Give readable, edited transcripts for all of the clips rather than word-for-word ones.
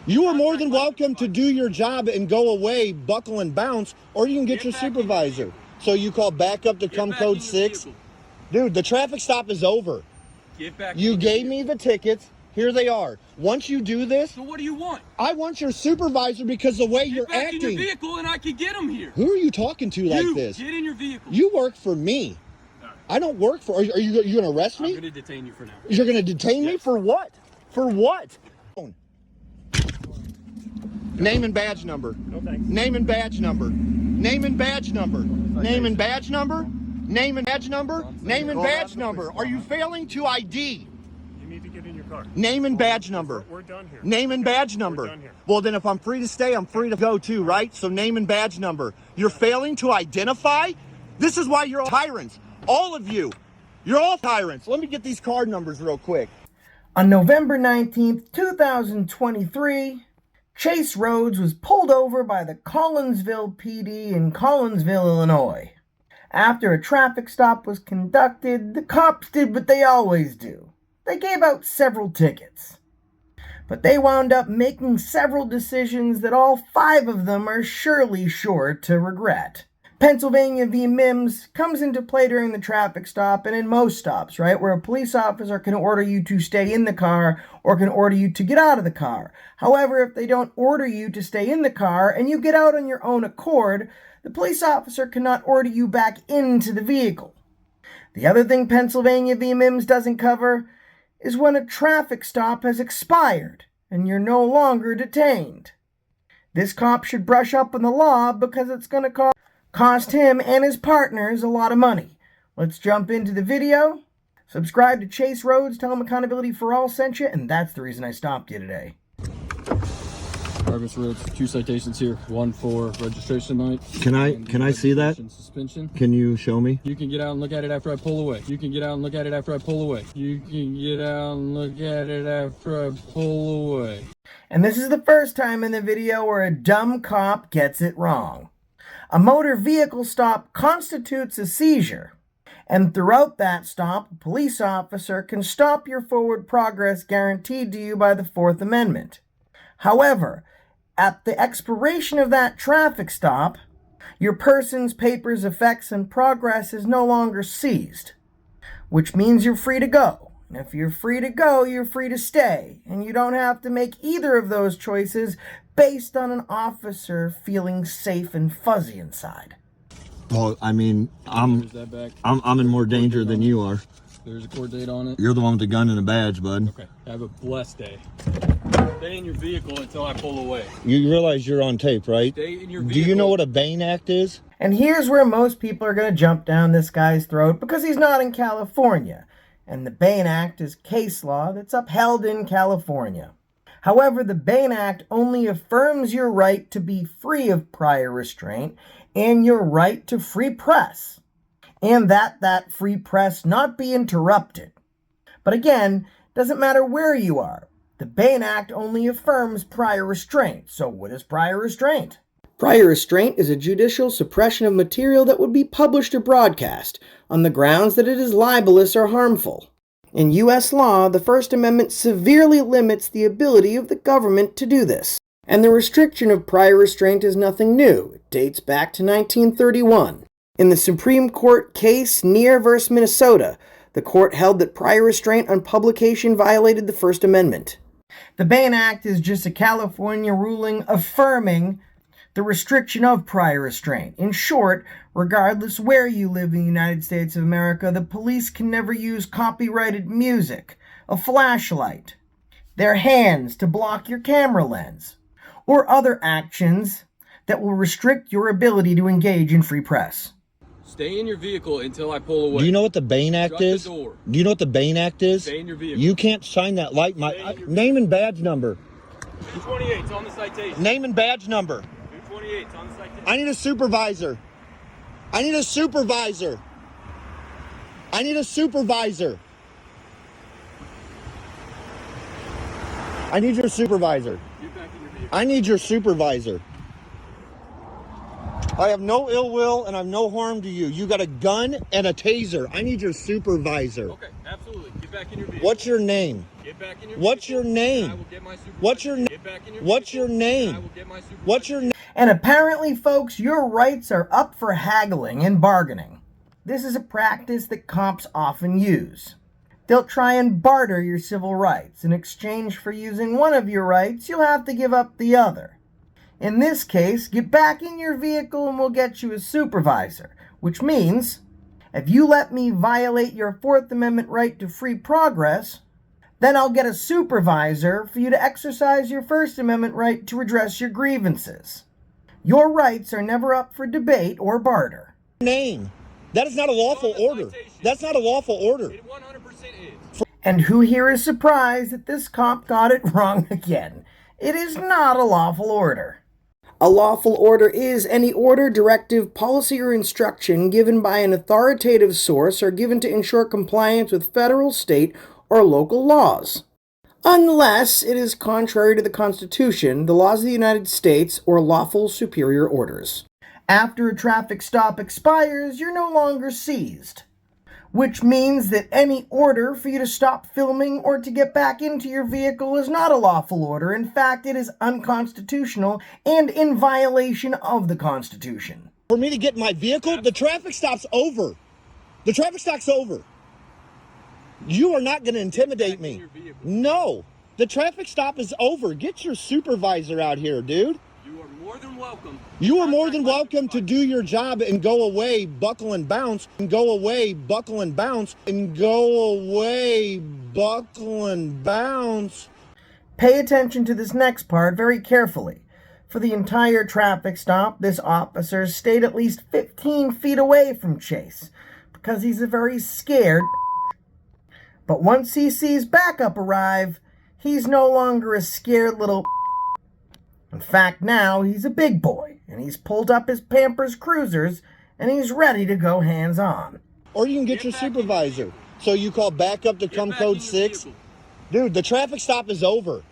You are more than welcome to do your job and go away, buckle and bounce, or you can get your supervisor. So you call backup to come code 6? Dude, the traffic stop is over. Get back. You gave me the tickets. Here they are. Once you do this... So what do you want? I want your supervisor because the way you're acting... Get back in your vehicle and I can get him here. Who are you talking to like this? Get in your vehicle. You work for me. Right. I don't work for... Are you going to arrest me? I'm going to detain you for now. You're going to detain me for what? For what? Name and badge number. No thanks. Name and badge number. Name and badge number. Name and badge number. Name and badge number. Name and badge number. Are you failing to ID? You need to get in your car. Name and badge number. We're done here. Name and badge number. We're done here. Well, then if I'm free to stay, I'm free to go too, right? So name and badge number. You're failing to identify? This is why you're all tyrants. All of you. You're all tyrants. Let me get these card numbers real quick. On November 19th, 2023, Chase Rhodes was pulled over by the Collinsville PD in Collinsville, Illinois. After a traffic stop was conducted, the cops did what they always do. They gave out several tickets. But they wound up making several decisions that all 5 of them are surely sure to regret. Pennsylvania v. Mims comes into play during the traffic stop and in most stops, right, where a police officer can order you to stay in the car or can order you to get out of the car. However, if they don't order you to stay in the car and you get out on your own accord, the police officer cannot order you back into the vehicle. The other thing Pennsylvania v. Mims doesn't cover is when a traffic stop has expired and you're no longer detained. This cop should brush up on the law because it's going to cost him and his partners a lot of money. Let's jump into the video. Subscribe to Chase Rhodes, tell him Accountability for All sent you, and that's the reason I stopped you today. Mr. Rhodes, 2 citations here. 1 for registration light. Can I see that? Suspension. Can you show me? You can get out and look at it after I pull away. You can get out and look at it after I pull away. You can get out and look at it after I pull away. And this is the first time in the video where a dumb cop gets it wrong. A motor vehicle stop constitutes a seizure, and throughout that stop, a police officer can stop your forward progress guaranteed to you by the 4th Amendment. However, at the expiration of that traffic stop, your person's papers, effects, and progress is no longer seized, which means you're free to go. And if you're free to go, you're free to stay, and you don't have to make either of those choices based on an officer feeling safe and fuzzy inside. Well, I mean, I'm in more danger than you are. There's a court date on it. You're the one with the gun and a badge, bud. Okay. Have a blessed day. Stay in your vehicle until I pull away. You realize you're on tape, right? Stay in your vehicle. Do you know what a Bain Act is? And here's where most people are going to jump down this guy's throat because he's not in California. And the Bain Act is case law that's upheld in California. However, the Bain Act only affirms your right to be free of prior restraint and your right to free press, and that free press not be interrupted. But again, doesn't matter where you are. The Bain Act only affirms prior restraint. So what is prior restraint? Prior restraint is a judicial suppression of material that would be published or broadcast on the grounds that it is libelous or harmful. In U.S. law, the First Amendment severely limits the ability of the government to do this. And the restriction of prior restraint is nothing new. It dates back to 1931. In the Supreme Court case Neer v. Minnesota, the court held that prior restraint on publication violated the First Amendment. The Bain Act is just a California ruling affirming the restriction of prior restraint. In short, regardless where you live in the United States of America, the police can never use copyrighted music, a flashlight, their hands to block your camera lens, or other actions that will restrict your ability to engage in free press. Stay in your vehicle until I pull away. Do you know what the Bain Act is? Shut the door. Do you know what the Bain Act is? Stay in your vehicle. You can't shine that light. Name and badge number. 228's on the citation. Name and badge number. 228's on the citation. I need a supervisor. I need a supervisor. I need a supervisor. I need your supervisor. Get back in your vehicle. I need your supervisor. I have no ill will and I have no harm to you. You got a gun and a taser. I need your supervisor. Okay, absolutely. back in your vehicle. What's your name? Get back in your What's vehicle, your name? I will get my supervisor. What's your name? Get back in your What's your vehicle, name? I will get my supervisor. What's your name? And apparently, folks, your rights are up for haggling and bargaining. This is a practice that cops often use. They'll try and barter your civil rights. In exchange for using one of your rights, you'll have to give up the other. In this case, get back in your vehicle and we'll get you a supervisor, which means if you let me violate your Fourth Amendment right to free progress, then I'll get a supervisor for you to exercise your First Amendment right to redress your grievances. Your rights are never up for debate or barter. Name. That is not a lawful order. That's not a lawful order. It 100% is. And who here is surprised that this cop got it wrong again? It is not a lawful order. A lawful order is any order, directive, policy, or instruction given by an authoritative source or given to ensure compliance with federal, state, or local laws, unless it is contrary to the Constitution, the laws of the United States, or lawful superior orders. After a traffic stop expires, you're no longer seized, which means that any order for you to stop filming or to get back into your vehicle is not a lawful order. In fact, it is unconstitutional and in violation of the Constitution. For me to get in my vehicle, the traffic stop's over. The traffic stop's over. You are not going to intimidate me. No. The traffic stop is over. Get your supervisor out here, dude. You are more than welcome. You are more than welcome to do your job and go away, buckle and bounce, and go away, buckle and bounce, and go away, buckle and bounce. Pay attention to this next part very carefully. For the entire traffic stop, this officer stayed at least 15 feet away from Chase because he's a very scared. But once he sees backup arrive, he's no longer a scared little. In fact, now he's a big boy, and he's pulled up his Pampers Cruisers, and he's ready to go hands-on. Or you can get your supervisor. So you call backup to come code 6. Dude, the traffic stop is over.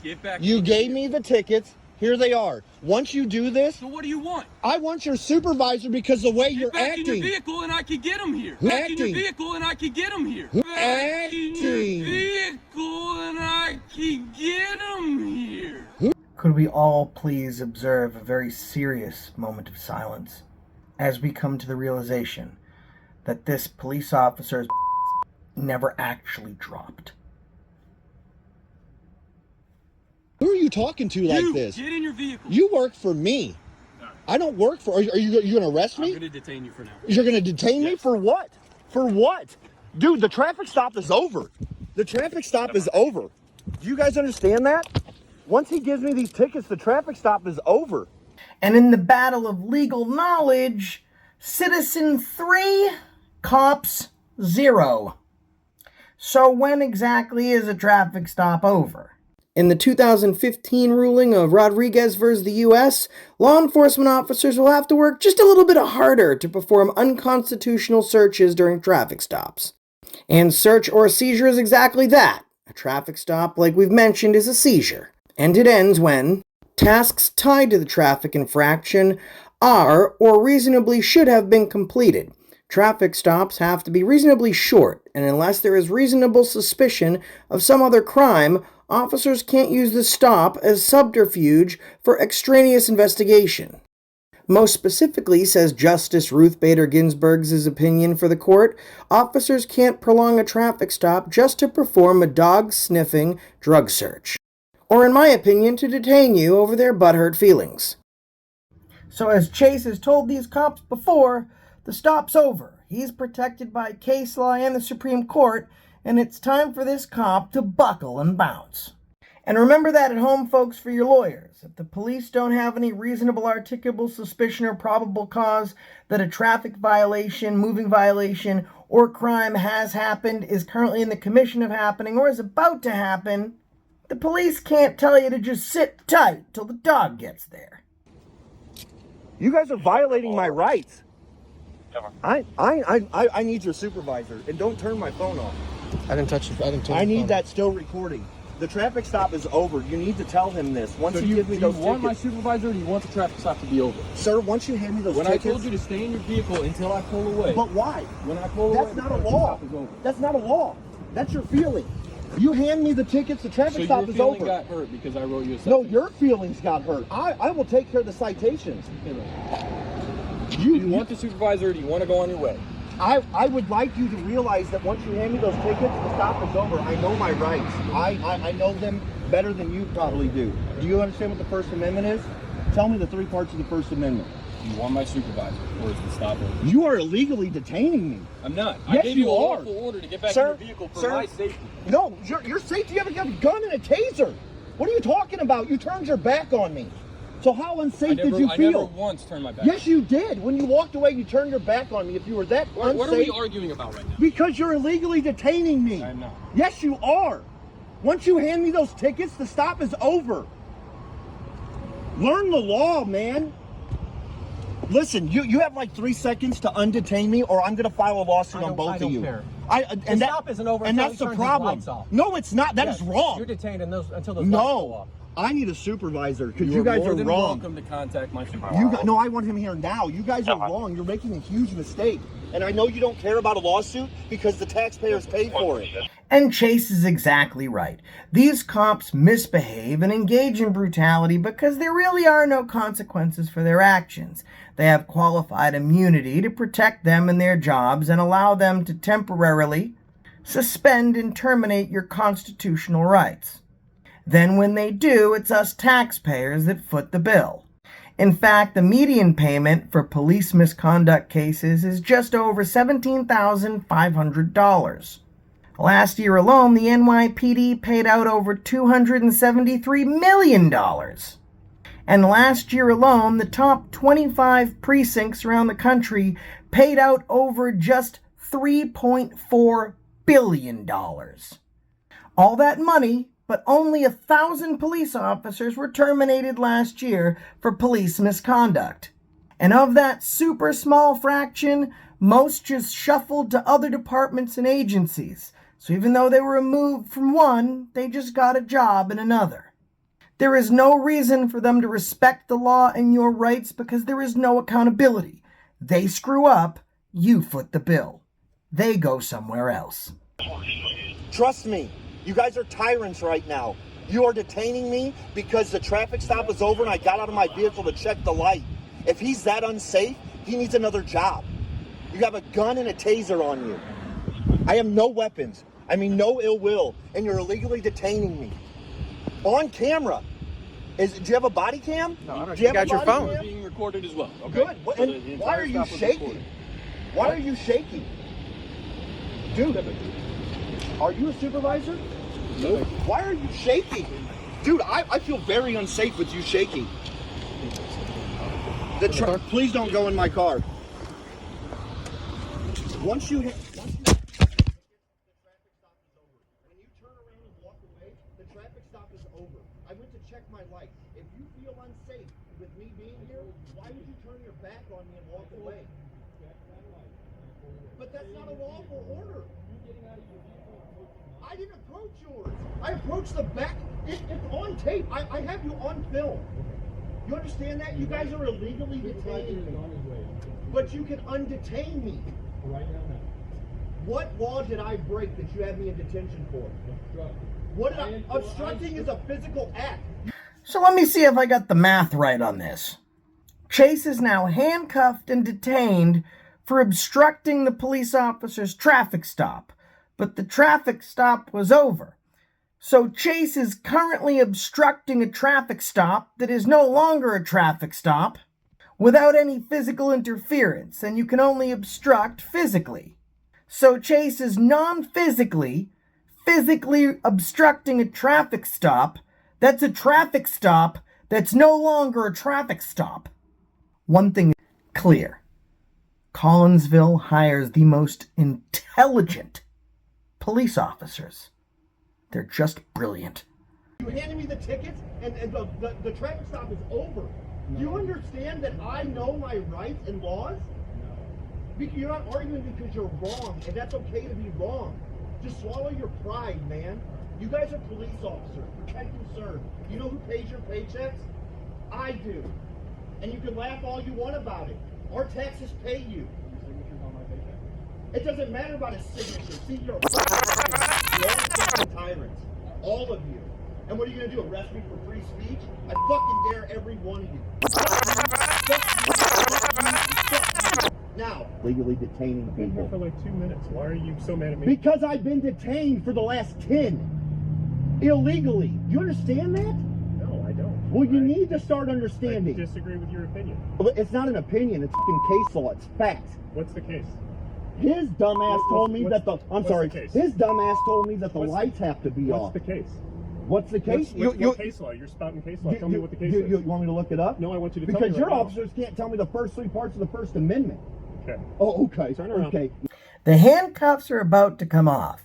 Get back. You gave me the tickets. Here they are. Once you do this, So what do you want? I want your supervisor because the way you're Get back in your acting. vehicle and I can get him here. Who Back in your acting? vehicle and I can get him here. Who Back in your acting? vehicle and I can get him here. Could we all please observe a very serious moment of silence as we come to the realization that this police officer's never actually dropped? Who are you talking to like You, this? get in your vehicle. You work for me. All right. I don't work for. Are you going to arrest I'm me? going to detain you for now. You're going to detain me Yes. for what? For what? Dude, the traffic stop is over. The traffic stop is over. Do you guys understand that? Once he gives me these tickets, the traffic stop is over. And in the battle of legal knowledge, citizen 3, cops 0. So when exactly is a traffic stop over? In the 2015 ruling of Rodriguez versus the U.S., law enforcement officers will have to work just a little bit harder to perform unconstitutional searches during traffic stops. And search or seizure is exactly that. A traffic stop, like we've mentioned, is a seizure. And it ends when tasks tied to the traffic infraction are or reasonably should have been completed. Traffic stops have to be reasonably short, and unless there is reasonable suspicion of some other crime, officers can't use the stop as subterfuge for extraneous investigation. Most specifically, says Justice Ruth Bader Ginsburg's opinion for the court, officers can't prolong a traffic stop just to perform a dog-sniffing drug search. Or, in my opinion, to detain you over their butthurt feelings. So as Chase has told these cops before, the stop's over. He's protected by case law and the Supreme Court, and it's time for this cop to buckle and bounce. And remember that at home, folks, for your lawyers. If the police don't have any reasonable articulable suspicion or probable cause that a traffic violation, moving violation, or crime has happened, is currently in the commission of happening, or is about to happen, the police can't tell you to just sit tight till the dog gets there. You guys are violating my rights. I need your supervisor, and don't turn my phone off. I didn't touch it. I didn't turn I the need phone. that still recording. The traffic stop is over. You need to tell him this. Once So you do give me you those want my tickets, supervisor or do you want the traffic stop to be over? sir. Once you hand me those When tickets, I told you to stay in your vehicle until I pull away. but why? When I pull away, That's the not a traffic law. stop is over. That's not a law. That's your feeling. You hand me the tickets, the traffic stop is over. So your feeling got hurt because I wrote you a No, citation? your feelings got hurt. I will take care of the citations. Do you want the supervisor or do you want to go on your way? I would like you to realize that once you hand me those tickets, the stop is over. I know my rights. I know them better than you probably do. Do you understand what the First Amendment is? Tell me the 3 parts of the First Amendment. You want my supervisor or is the stop over? You are illegally detaining me. I'm not. Yes, I gave you a are. lawful order to get back Sir, in your vehicle for sir, my safety. No, your safety. You have a gun and a taser. What are you talking about? You turned your back on me. So how unsafe did you feel? I never once turned my back. Yes, you did. When you walked away, you turned your back on me. If you were that unsafe... What are we arguing about right now? Because you're illegally detaining me. I'm not. Yes, you are. Once you hand me those tickets, the stop is over. Learn the law, man. Listen, you have like 3 seconds to undetain me, or I'm going to file a lawsuit on both of you. Care. And the stop isn't over and until that's he the turns his problem. lights off. No, it's not. That is wrong. You're detained until those lights go off. No, I need a supervisor because you are guys more are than wrong. welcome to contact my supervisor. No, I want him here now. You guys are wrong. You're making a huge mistake. And I know you don't care about a lawsuit because the taxpayers paid for it. And Chase is exactly right. These cops misbehave and engage in brutality because there really are no consequences for their actions. They have qualified immunity to protect them and their jobs and allow them to temporarily suspend and terminate your constitutional rights. Then when they do, it's us taxpayers that foot the bill. In fact, the median payment for police misconduct cases is just over $17,500. Last year alone, the NYPD paid out over $273 million. And last year alone, the top 25 precincts around the country paid out over just $3.4 billion. All that money, but only 1,000 police officers were terminated last year for police misconduct. And of that super small fraction, most just shuffled to other departments and agencies. So even though they were removed from one, they just got a job in another. There is no reason for them to respect the law and your rights because there is no accountability. They screw up, you foot the bill. They go somewhere else. Trust me. You guys are tyrants right now. You are detaining me because the traffic stop is over and I got out of my vehicle to check the light. If he's that unsafe, he needs another job. You have a gun and a taser on you. I have no weapons. I mean, no ill will. And you're illegally detaining me. On camera. Do you have a body cam? No, I don't. Do you You got have a your body phone. cam? Being recorded as well. Okay. Good. So And the why entire are you stop was shaking? recorded. Why are you shaking? Dude, are you a supervisor? Nope. Why are you shaking? Dude, I feel very unsafe with you shaking. Please don't go in my car. Once you hit... When you turn around and walk away, the traffic stop is over. I went to check my light. If you feel unsafe with me being here, why would you turn your back on me and walk away? But that's not a lawful order. I didn't approach yours. I approached the back. It's on tape. I have you on film. You understand that? You guys are illegally detaining me. But you can undetain me. What law did I break that you have me in detention for? Obstructing is a physical act. So let me see if I got the math right on this. Chase is now handcuffed and detained for obstructing the police officer's traffic stop, but the traffic stop was over. So Chase is currently obstructing a traffic stop that is no longer a traffic stop without any physical interference, and you can only obstruct physically. So Chase is physically obstructing a traffic stop that's a traffic stop that's no longer a traffic stop. One thing is clear. Collinsville hires the most intelligent police officers. They're just brilliant. You handed me the tickets and the traffic stop is over. Do you understand that I know my rights and laws? You're not arguing because you're wrong, and that's okay to be wrong. Just swallow your pride, man. You guys are police officers. Protect and serve. You know who pays your paychecks? I do. And you can laugh all you want about it. Our taxes pay you. It doesn't matter about his signature. See, you're fucking tyrants. All of you. And what are you going to do? Arrest me for free speech? I fucking dare every one of you. Now, legally detaining I've been here people. for like 2 minutes. Why are you so mad at me? Because I've been detained for the last 10. Illegally. Do you understand that? No, I don't. Well, you need to start understanding. I disagree with your opinion. It's not an opinion. It's fucking case law. It's facts. What's the case? His dumbass told me that the... I'm sorry. His dumbass told me that the lights have to be off. What's the case? What's the case? What case law? You're spouting case law. Tell me what the case is. You want me to look it up? No, I want you to tell me. Because your officers can't tell me the first 3 parts of the First Amendment. Okay. Oh, okay. Turn around. Okay. The handcuffs are about to come off,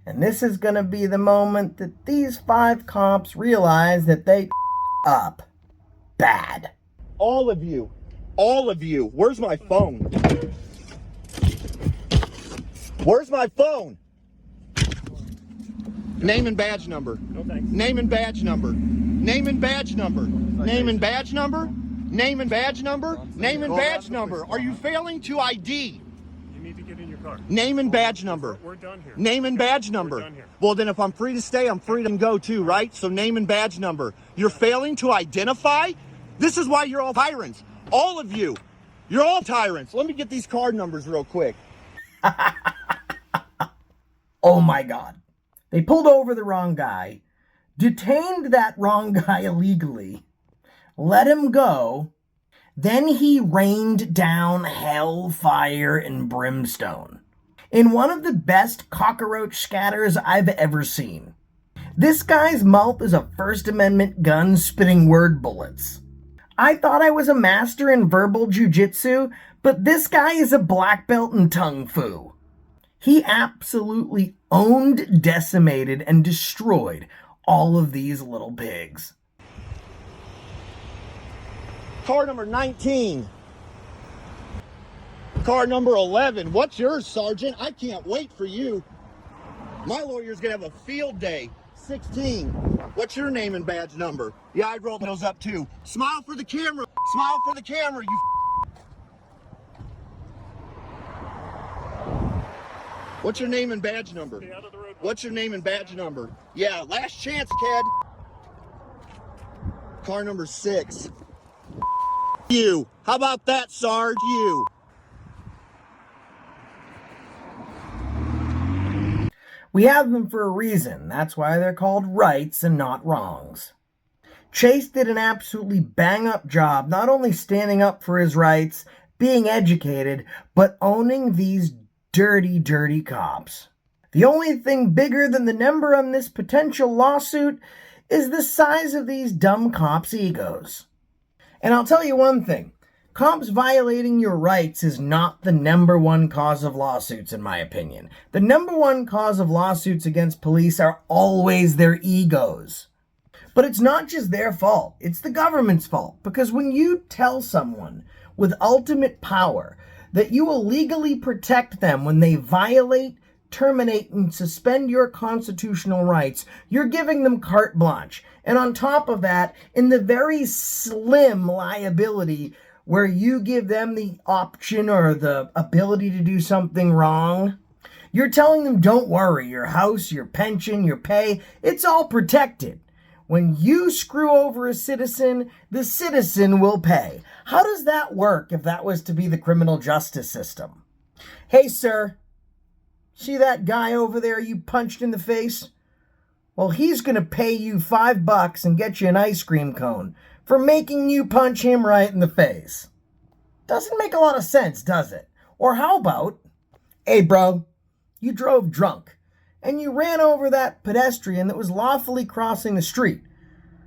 and this is going to be the moment that these 5 cops realize that they up bad. All of you. Where's my phone? Where's my phone? Name and badge number. No thanks. Name and badge number. Name and badge number. Name and badge number. Name and badge number. Name and badge number. Are you failing to ID? You need to get in your car. Name and badge number. We're done here. Name and badge number. We're done here. Well, then if I'm free to stay, I'm free to go too, right? So name and badge number. You're failing to identify? This is why you're all tyrants. All of you. You're all tyrants. Let me get these card numbers real quick. Oh my God. They pulled over the wrong guy, detained that wrong guy illegally, let him go, then he rained down hellfire and brimstone in one of the best cockroach scatters I've ever seen. This guy's mouth is a First Amendment gun spitting word bullets. I thought I was a master in verbal jujitsu, but this guy is a black belt in tongue fu. He absolutely owned, decimated, and destroyed all of these little pigs. Car number 19. Car number 11. What's yours, Sergeant? I can't wait for you. My lawyer's gonna have a field day. 16. What's your name and badge number? Yeah, I rolled those up too. Smile for the camera. Smile for the camera, you. What's your name and badge number? Stay out of the road. What's your name and badge number? Yeah, last chance, kid. Car number 6. You. How about that, Sarge? You. We have them for a reason. That's why they're called rights and not wrongs. Chase did an absolutely bang-up job, not only standing up for his rights, being educated, but owning these dirty, dirty cops. The only thing bigger than the number on this potential lawsuit is the size of these dumb cops' egos. And I'll tell you one thing. Cops violating your rights is not the number one cause of lawsuits, in my opinion. The number one cause of lawsuits against police are always their egos. But it's not just their fault. It's the government's fault. Because when you tell someone with ultimate power that you will legally protect them when they violate, terminate, and suspend your constitutional rights, you're giving them carte blanche. And on top of that, in the very slim liability where you give them the option or the ability to do something wrong, you're telling them, don't worry, your house, your pension, your pay, it's all protected. When you screw over a citizen, the citizen will pay. How does that work if that was to be the criminal justice system? Hey, sir, see that guy over there you punched in the face? Well, he's going to pay you $5 and get you an ice cream cone for making you punch him right in the face. Doesn't make a lot of sense, does it? Or how about, hey, bro, you drove drunk and you ran over that pedestrian that was lawfully crossing the street.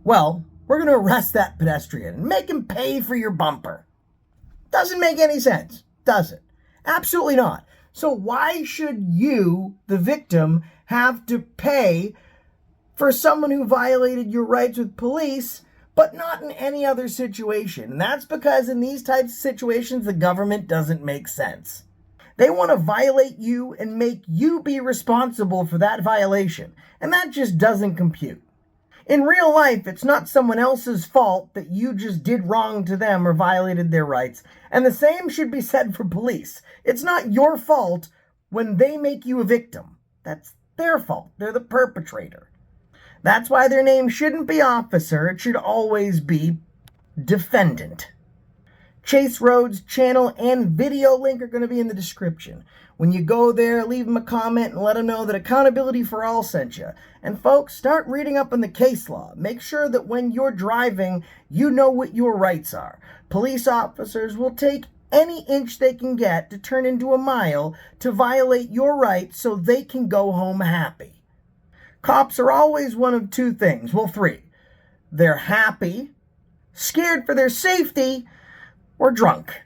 Well, we're going to arrest that pedestrian and make him pay for your bumper. Doesn't make any sense, does it? Absolutely not. So why should you, the victim, have to pay for someone who violated your rights with police, but not in any other situation? And that's because in these types of situations, the government doesn't make sense. They want to violate you and make you be responsible for that violation. And that just doesn't compute. In real life, it's not someone else's fault that you just did wrong to them or violated their rights. And the same should be said for police. It's not your fault when they make you a victim. That's their fault. They're the perpetrator. That's why their name shouldn't be officer. It should always be defendant. Chase Rhodes' channel and video link are going to be in the description. When you go there, leave him a comment and let him know that Accountability for All sent you. And folks, start reading up on the case law. Make sure that when you're driving, you know what your rights are. Police officers will take any inch they can get to turn into a mile to violate your rights so they can go home happy. Cops are always one of two things. Well, three. They're happy, scared for their safety, or drunk.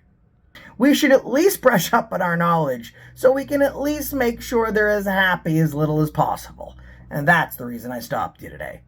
We should at least brush up on our knowledge so we can at least make sure they're as happy as little as possible. And that's the reason I stopped you today.